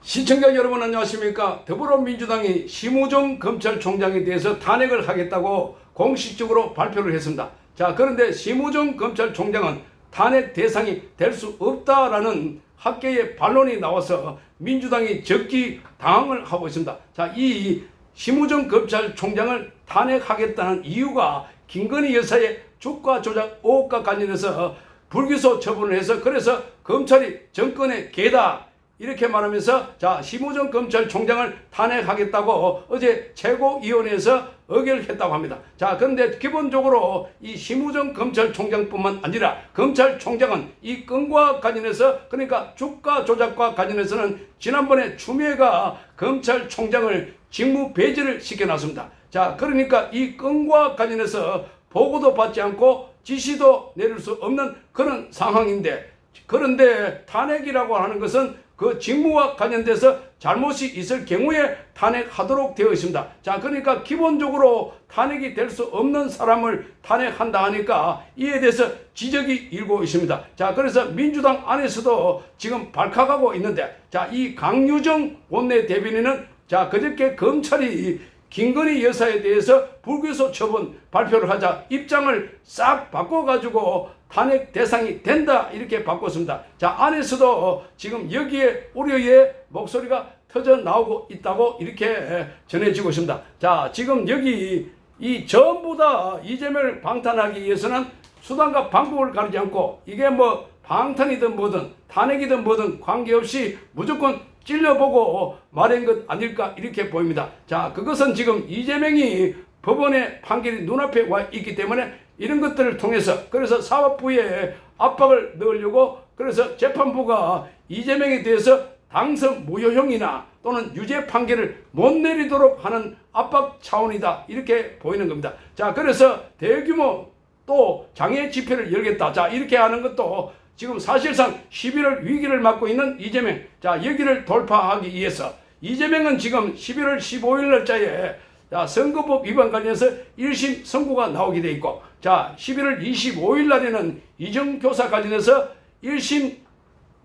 시청자 여러분 안녕하십니까. 더불어민주당이 심우정 검찰총장에 대해서 탄핵을 하겠다고 공식적으로 발표를 했습니다. 자, 그런데 심우정 검찰총장은 탄핵 대상이 될 수 없다라는 학계의 반론이 나와서 민주당이 적기 당황을 하고 있습니다. 자, 이 심우정 검찰총장을 탄핵하겠다는 이유가 김건희 여사의 주가 조작 의혹과 관련해서 불기소 처분을 해서 그래서 검찰이 정권의 개다 이렇게 말하면서 자, 심우정 검찰총장을 탄핵하겠다고 어제 최고위원회에서 의결했다고 합니다. 자, 그런데 기본적으로 이 심우정 검찰총장뿐만 아니라 검찰총장은 이 건과 관련해서 그러니까 주가 조작과 관련해서는 지난번에 추미애가 검찰총장을 직무 배제를 시켜놨습니다. 자, 그러니까 이 건과 관련해서 보고도 받지 않고 지시도 내릴 수 없는 그런 상황인데, 그런데 탄핵이라고 하는 것은 그 직무와 관련돼서 잘못이 있을 경우에 탄핵하도록 되어 있습니다. 자, 그러니까 기본적으로 탄핵이 될 수 없는 사람을 탄핵한다 하니까 이에 대해서 지적이 일고 있습니다. 자, 그래서 민주당 안에서도 지금 발칵하고 있는데, 자, 이 강유정 원내대변인은 자, 그저께 검찰이 김건희 여사에 대해서 불기소 처분 발표를 하자 입장을 싹 바꿔가지고 탄핵 대상이 된다 이렇게 바꿨습니다. 자, 안에서도 지금 여기에 우려의 목소리가 터져 나오고 있다고 이렇게 전해지고 있습니다. 자, 지금 여기 이 전부 다 이재명을 방탄하기 위해서는 수단과 방법을 가리지 않고 이게 뭐 방탄이든 뭐든 탄핵이든 뭐든 관계없이 무조건 찔러보고 말한 것 아닐까 이렇게 보입니다. 자, 그것은 지금 이재명이 법원의 판결이 눈앞에 와 있기 때문에 이런 것들을 통해서 그래서 사법부에 압박을 넣으려고 그래서 재판부가 이재명에 대해서 당선 무효형이나 또는 유죄 판결을 못 내리도록 하는 압박 차원이다 이렇게 보이는 겁니다. 자, 그래서 대규모 또 장애 집회를 열겠다. 자, 이렇게 하는 것도 지금 사실상 11월 위기를 맞고 있는 이재명. 자, 여기를 돌파하기 위해서 이재명은 지금 11월 15일 날짜에 자, 선거법 위반 관련해서 1심 선고가 나오게 돼 있고, 자, 11월 25일 날에는 이정교사 관련해서 1심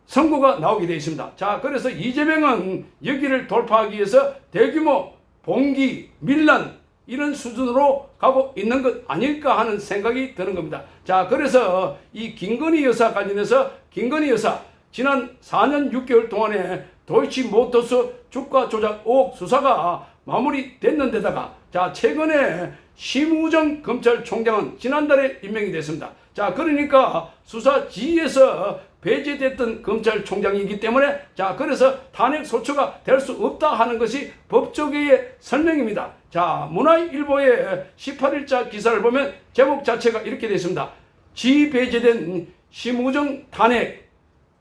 선고가 나오게 돼 있습니다. 자, 그래서 이재명은 여기를 돌파하기 위해서 대규모 봉기, 밀란 이런 수준으로 가고 있는 것 아닐까 하는 생각이 드는 겁니다. 자, 그래서 이 김건희 여사 관련해서 김건희 여사 지난 4년 6개월 동안에 도이치모터스 주가 조작 의혹 수사가 마무리됐는 데다가 자, 최근에 심우정 검찰총장은 지난달에 임명이 됐습니다. 자, 그러니까 수사 지휘에서 배제됐던 검찰총장이기 때문에 자, 그래서 탄핵 소추가 될 수 없다 하는 것이 법조계의 설명입니다. 자, 문화일보의 18일자 기사를 보면 제목 자체가 이렇게 되어 있습니다. 지휘 배제된 심우정 탄핵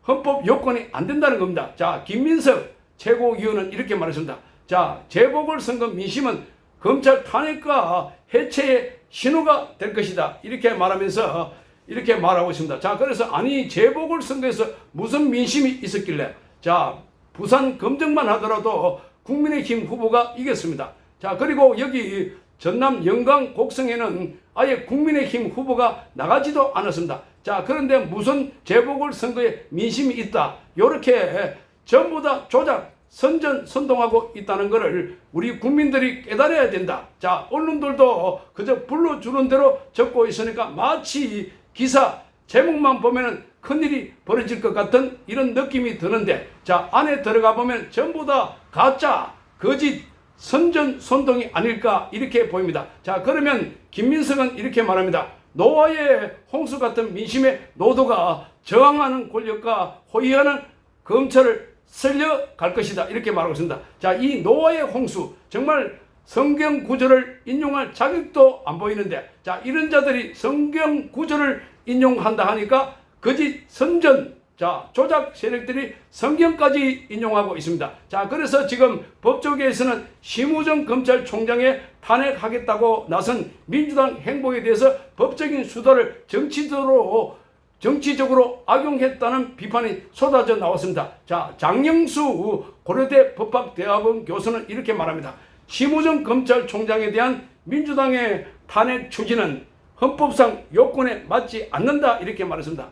헌법 요건이 안 된다는 겁니다. 자, 김민석 최고위원은 이렇게 말했습니다. 자, 재보궐선거 민심은 검찰 탄핵과 해체의 신호가 될 것이다 이렇게 말하면서 이렇게 말하고 있습니다. 자, 그래서 아니 재보궐선거에서 무슨 민심이 있었길래 자, 부산 검증만 하더라도 국민의힘 후보가 이겼습니다. 자, 그리고 여기 전남 영광 곡성에는 아예 국민의힘 후보가 나가지도 않았습니다. 자, 그런데 무슨 재보궐선거에 민심이 있다 이렇게 전부 다 조작 선전선동하고 있다는 것을 우리 국민들이 깨달아야 된다. 자, 언론들도 그저 불러주는 대로 적고 있으니까 마치 기사 제목만 보면은 큰일이 벌어질 것 같은 이런 느낌이 드는데 자, 안에 들어가 보면 전부 다 가짜 거짓 선전선동이 아닐까 이렇게 보입니다. 자, 그러면 김민석은 이렇게 말합니다. 노아의 홍수 같은 민심의 노도가 저항하는 권력과 호위하는 검찰을 쓸려갈 것이다 이렇게 말하고 있습니다. 자, 이 노아의 홍수 정말 성경 구절을 인용할 자격도 안 보이는데 자, 이런 자들이 성경 구절을 인용한다 하니까 거짓 선전 자, 조작 세력들이 성경까지 인용하고 있습니다. 자, 그래서 지금 법조계에서는 심우정 검찰총장에 탄핵하겠다고 나선 민주당 행보에 대해서 법적인 수단을 정치적으로 악용했다는 비판이 쏟아져 나왔습니다. 자, 장영수 고려대 법학대학원 교수는 이렇게 말합니다. 심우정 검찰총장에 대한 민주당의 탄핵 추진은 헌법상 요건에 맞지 않는다 이렇게 말했습니다.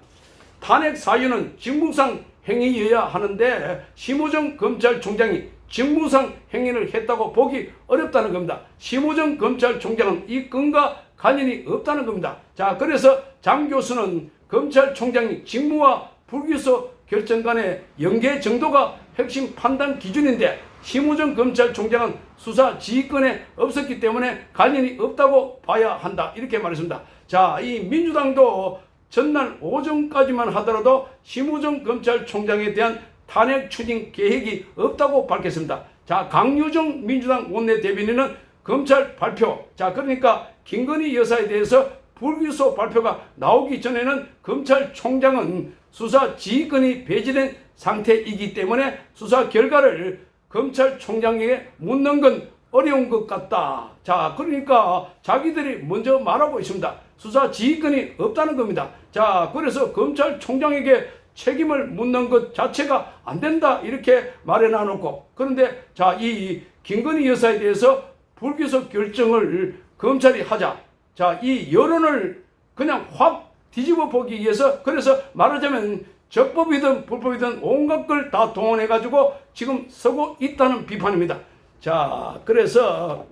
탄핵 사유는 직무상 행위여야 하는데 심우정 검찰총장이 직무상 행위를 했다고 보기 어렵다는 겁니다. 심우정 검찰총장은 이 건과 관련이 없다는 겁니다. 자, 그래서 장 교수는 검찰총장이 직무와 불기소 결정 간의 연계 정도가 핵심 판단 기준인데 심우정 검찰총장은 수사 지휘권에 없었기 때문에 관련이 없다고 봐야 한다. 이렇게 말했습니다. 자, 이 민주당도 전날 오전까지만 하더라도 심우정 검찰총장에 대한 탄핵 추진 계획이 없다고 밝혔습니다. 자, 강유정 민주당 원내대변인은 검찰 발표, 자, 그러니까 김건희 여사에 대해서 불기소 발표가 나오기 전에는 검찰총장은 수사 지휘권이 배제된 상태이기 때문에 수사 결과를 검찰총장에게 묻는 건 어려운 것 같다. 자, 그러니까 자기들이 먼저 말하고 있습니다. 수사 지휘권이 없다는 겁니다. 자, 그래서 검찰총장에게 책임을 묻는 것 자체가 안 된다. 이렇게 말해 놔놓고. 그런데 자, 이 김건희 여사에 대해서 불기소 결정을 검찰이 하자. 자, 이 여론을 그냥 확 뒤집어 보기 위해서, 그래서 말하자면 적법이든 불법이든 온갖 걸 다 동원해가지고 지금 서고 있다는 비판입니다. 자, 그래서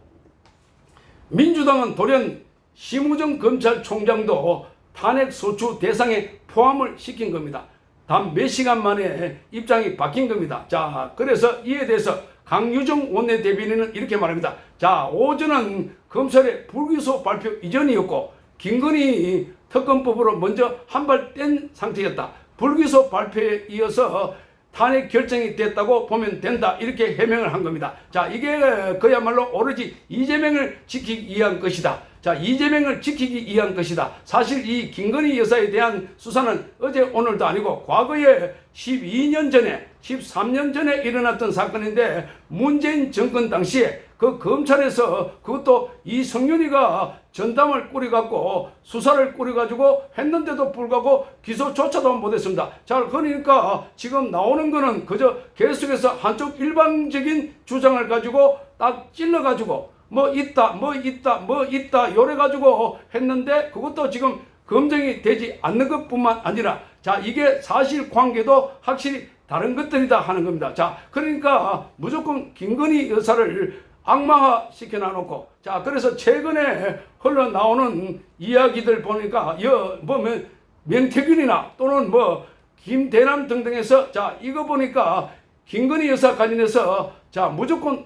민주당은 돌연 심우정 검찰총장도 탄핵 소추 대상에 포함을 시킨 겁니다. 단 몇 시간 만에 입장이 바뀐 겁니다. 자, 그래서 이에 대해서 강유정 원내대변인은 이렇게 말합니다. 자, 오전은 검찰의 불기소 발표 이전이었고 김건희 특검법으로 먼저 한 발 뗀 상태였다. 불기소 발표에 이어서 탄핵 결정이 됐다고 보면 된다. 이렇게 해명을 한 겁니다. 자, 이게 그야말로 오로지 이재명을 지키기 위한 것이다. 자, 이재명을 지키기 위한 것이다. 사실 이 김건희 여사에 대한 수사는 어제 오늘도 아니고 과거에 12년 전에 13년 전에 일어났던 사건인데 문재인 정권 당시에 그 검찰에서 그것도 이성윤이가 전담을 꾸려갖고 수사를 꾸려가지고 했는데도 불구하고 기소조차도 못했습니다. 자, 그러니까 지금 나오는 거는 그저 계속해서 한쪽 일방적인 주장을 가지고 딱 찔러가지고 뭐 있다 요래가지고 했는데 그것도 지금 검증이 되지 않는 것뿐만 아니라 자, 이게 사실관계도 확실히 다른 것들이다 하는 겁니다. 자, 그러니까 무조건 김건희 여사를 악마화 시켜놔놓고, 자, 그래서 최근에 흘러나오는 이야기들 보니까 보면 명태균이나 또는 뭐 김대남 등등에서 자, 이거 보니까 김건희 여사 관련해서 자, 무조건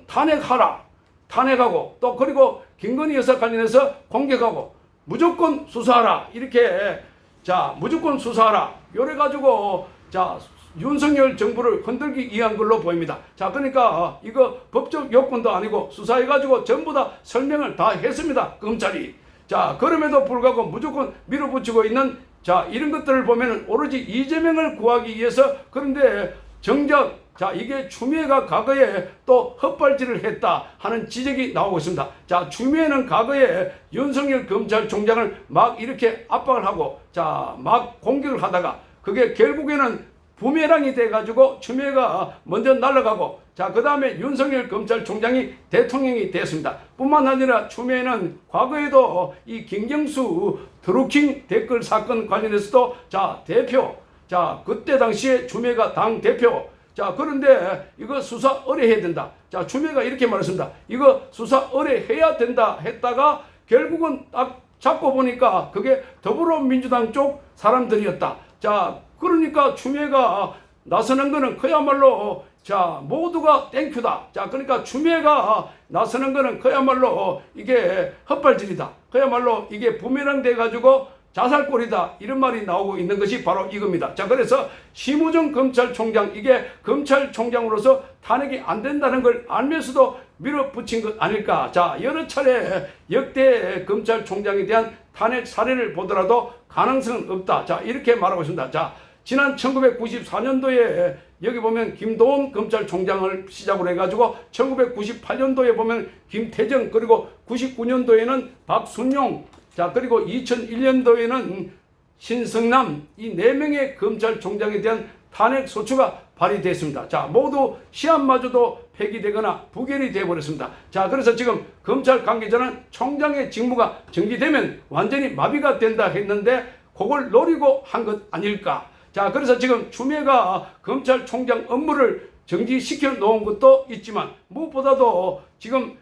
탄핵하고 또 그리고 김건희 여사 관련해서 공격하고 무조건 수사하라 이렇게 자, 무조건 수사하라 요래 가지고 자, 윤석열 정부를 흔들기 위한 걸로 보입니다. 자, 그러니까 이거 법적 요건도 아니고 수사해가지고 전부 다 설명을 다 했습니다. 검찰이. 자, 그럼에도 불구하고 무조건 밀어붙이고 있는 자, 이런 것들을 보면 오로지 이재명을 구하기 위해서. 그런데 정작 자, 이게 추미애가 과거에 또 헛발질을 했다 하는 지적이 나오고 있습니다. 자, 추미애는 과거에 윤석열 검찰총장을 막 이렇게 압박을 하고 자, 막 공격을 하다가 그게 결국에는 부메랑이 돼가지고 추미애가 먼저 날아가고 자, 그 다음에 윤석열 검찰총장이 대통령이 됐습니다. 뿐만 아니라 추미애는 과거에도 이 김경수 드루킹 댓글 사건 관련해서도 자, 대표 자, 그때 당시에 추미애가 당 대표 자, 그런데 이거 수사 의뢰해야 된다. 자, 추미애가 이렇게 말했습니다. 이거 수사 의뢰해야 된다 했다가 결국은 딱 잡고 보니까 그게 더불어민주당 쪽 사람들이었다. 자, 그러니까 추미애가 나서는 거는 그야말로 자, 모두가 땡큐다. 자, 그러니까 추미애가 나서는 거는 그야말로 이게 헛발질이다. 그야말로 이게 부메랑 돼가지고 자살골이다. 이런 말이 나오고 있는 것이 바로 이겁니다. 자, 그래서 심우정 검찰총장, 이게 검찰총장으로서 탄핵이 안 된다는 걸 알면서도 밀어붙인 것 아닐까. 자, 여러 차례 역대 검찰총장에 대한 탄핵 사례를 보더라도 가능성은 없다. 자, 이렇게 말하고 있습니다. 자, 지난 1994년도에 여기 보면 김도원 검찰총장을 시작으로 해가지고 1998년도에 보면 김태정, 그리고 99년도에는 박순용, 자, 그리고 2001년도에는 신성남, 이 4명의 검찰총장에 대한 탄핵 소추가 발의됐습니다. 자, 모두 시한마저도 폐기되거나 부결이 되어버렸습니다. 자, 그래서 지금 검찰 관계자는 총장의 직무가 정지되면 완전히 마비가 된다 했는데 그걸 노리고 한 것 아닐까. 자, 그래서 지금 추미애가 검찰총장 업무를 정지시켜 놓은 것도 있지만 무엇보다도 지금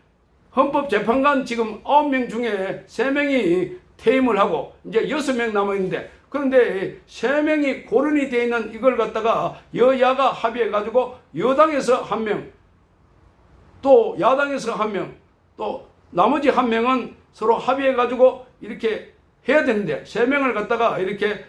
헌법재판관 지금 9명 중에 3명이 퇴임을 하고 이제 6명 남아있는데, 그런데 3명이 고른이 되어 있는 이걸 갖다가 여야가 합의해 가지고 여당에서 1명, 또 야당에서 1명, 또 나머지 1명은 서로 합의해 가지고 이렇게 해야 되는데 3명을 갖다가 이렇게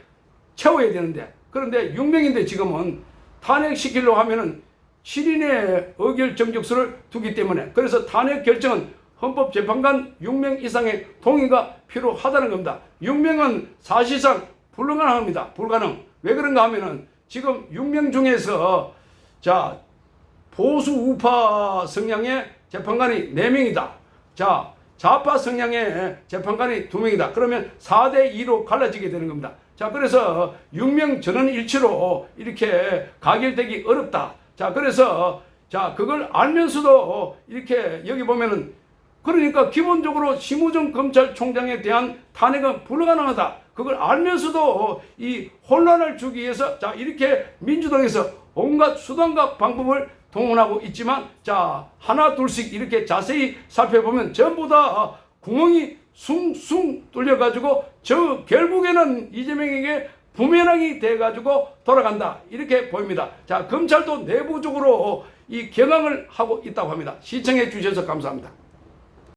채워야 되는데, 그런데 6명인데 지금은 탄핵시키려고 하면은 7인의 의결 정족수를 두기 때문에, 그래서 탄핵 결정은 헌법재판관 6명 이상의 동의가 필요하다는 겁니다. 6명은 사실상 불가능합니다. 불가능. 왜 그런가 하면은 지금 6명 중에서 자, 보수 우파 성향의 재판관이 4명이다. 자, 좌파 성향의 재판관이 2명이다. 그러면 4대 2로 갈라지게 되는 겁니다. 자, 그래서 6명 전원 일치로 이렇게 가결되기 어렵다. 자, 그래서 자, 그걸 알면서도 이렇게 여기 보면은, 그러니까 기본적으로 심우정 검찰총장에 대한 탄핵은 불가능하다. 그걸 알면서도 이 혼란을 주기 위해서 자, 이렇게 민주당에서 온갖 수단과 방법을 동원하고 있지만, 자, 하나 둘씩 이렇게 자세히 살펴보면 전부 다 구멍이 숭숭 뚫려가지고 저 결국에는 이재명에게 부메랑이 돼가지고 돌아간다, 이렇게 보입니다. 자, 검찰도 내부적으로 이 경항을 하고 있다고 합니다. 시청해 주셔서 감사합니다.